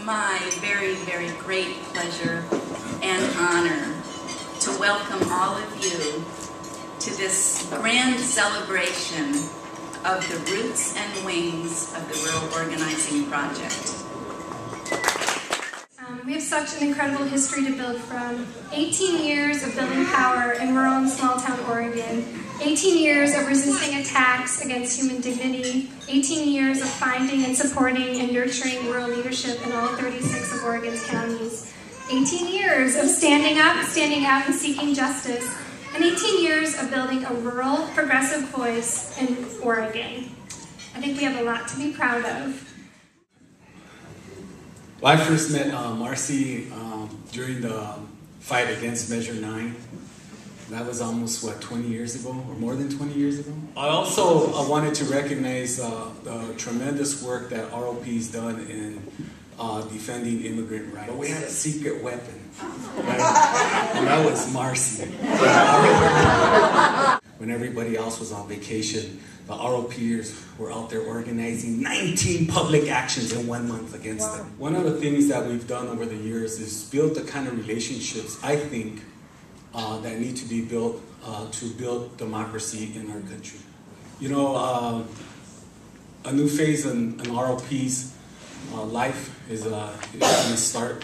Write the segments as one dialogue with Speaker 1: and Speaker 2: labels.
Speaker 1: my very, very great pleasure and honor to welcome all of you to this grand celebration of the roots and wings of the Rural Organizing Project.
Speaker 2: We have such an incredible history to build from. 18 years of building power in rural and small-town Oregon. 18 years of resisting attacks against human dignity. 18 years of finding and supporting and nurturing rural leadership in all 36 of Oregon's counties. 18 years of standing up, standing out, and seeking justice. And 18 years of building a rural, progressive voice in Oregon. I think we have a lot to be proud of.
Speaker 3: Well, I first met Marcy during the fight against Measure 9. That was almost, 20 years ago, or more than 20 years ago? I also wanted to recognize the tremendous work that ROP's done in defending immigrant rights. But we had a secret weapon, right? And that was Marcy. When everybody else was on vacation, the ROPers were out there organizing 19 public actions in 1 month against them. One of the things that we've done over the years is build the kind of relationships, I think, that need to be built to build democracy in our country. You know, a new phase in ROP's life is going to start.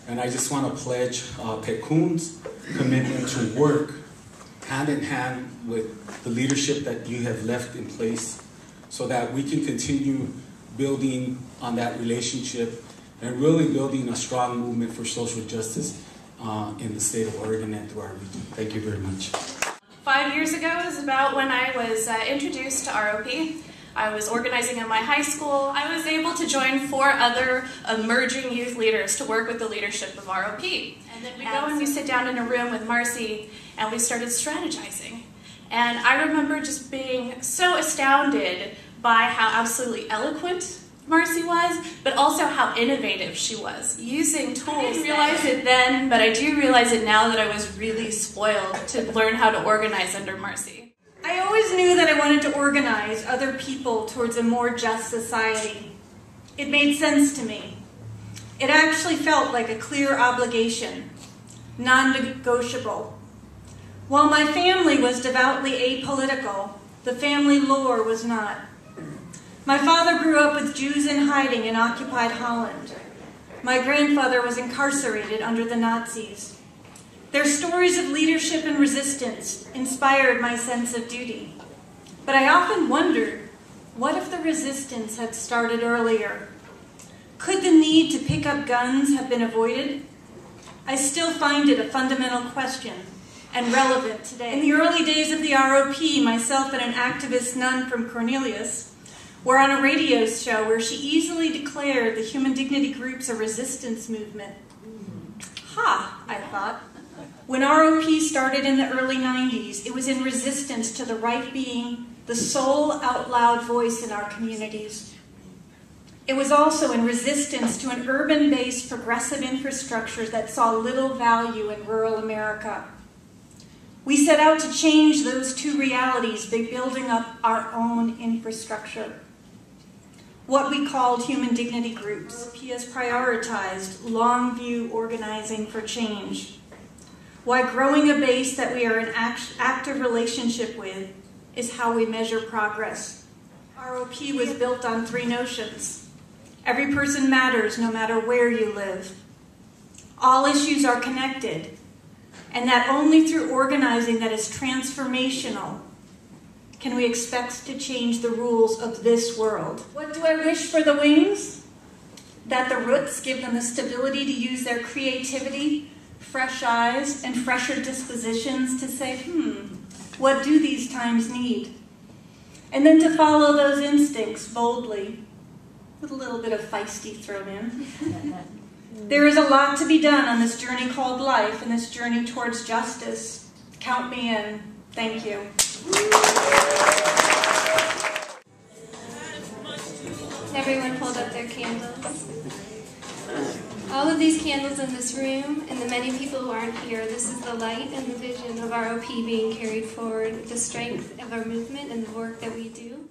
Speaker 3: And I just want to pledge Pecun's commitment to work hand in hand with the leadership that you have left in place so that we can continue building on that relationship and really building a strong movement for social justice in the state of Oregon and through our region. Thank you very much.
Speaker 4: 5 years ago is about when I was introduced to ROP. I was organizing in my high school. I was able to join 4 other emerging youth leaders to work with the leadership of ROP. And then we go and we sit down in a room with Marcy and we started strategizing. And I remember just being so astounded by how absolutely eloquent Marcy was, but also how innovative she was, using tools. I didn't realize it then, but I do realize it now that I was really spoiled to learn how to organize under Marcy.
Speaker 5: I always knew that I wanted to organize other people towards a more just society. It made sense to me. It actually felt like a clear obligation, non-negotiable. While my family was devoutly apolitical, the family lore was not. My father grew up with Jews in hiding in occupied Holland. My grandfather was incarcerated under the Nazis. Their stories of leadership and resistance inspired my sense of duty. But I often wondered, what if the resistance had started earlier? Could the need to pick up guns have been avoided? I still find it a fundamental question and relevant today. In the early days of the ROP, myself and an activist nun from Cornelius were on a radio show where she easily declared the human dignity groups a resistance movement. Ha, I thought. When ROP started in the early 90s, it was in resistance to the right being the sole out-loud voice in our communities. It was also in resistance to an urban-based progressive infrastructure that saw little value in rural America. We set out to change those two realities by building up our own infrastructure. What we called human dignity groups. ROP has prioritized long-view organizing for change. Why growing a base that we are in active relationship with is how we measure progress. ROP was built on 3 notions. Every person matters no matter where you live. All issues are connected, and that only through organizing that is transformational can we expect to change the rules of this world. What do I wish for the wings? That the roots give them the stability to use their creativity, fresh eyes, and fresher dispositions to say, what do these times need? And then to follow those instincts boldly, with a little bit of feisty thrown in. There is a lot to be done on this journey called life and this journey towards justice. Count me in. Thank you.
Speaker 2: Everyone hold up their candles. All of these candles in this room and the many people who aren't here, this is the light and the vision of ROP being carried forward, the strength of our movement and the work that we do.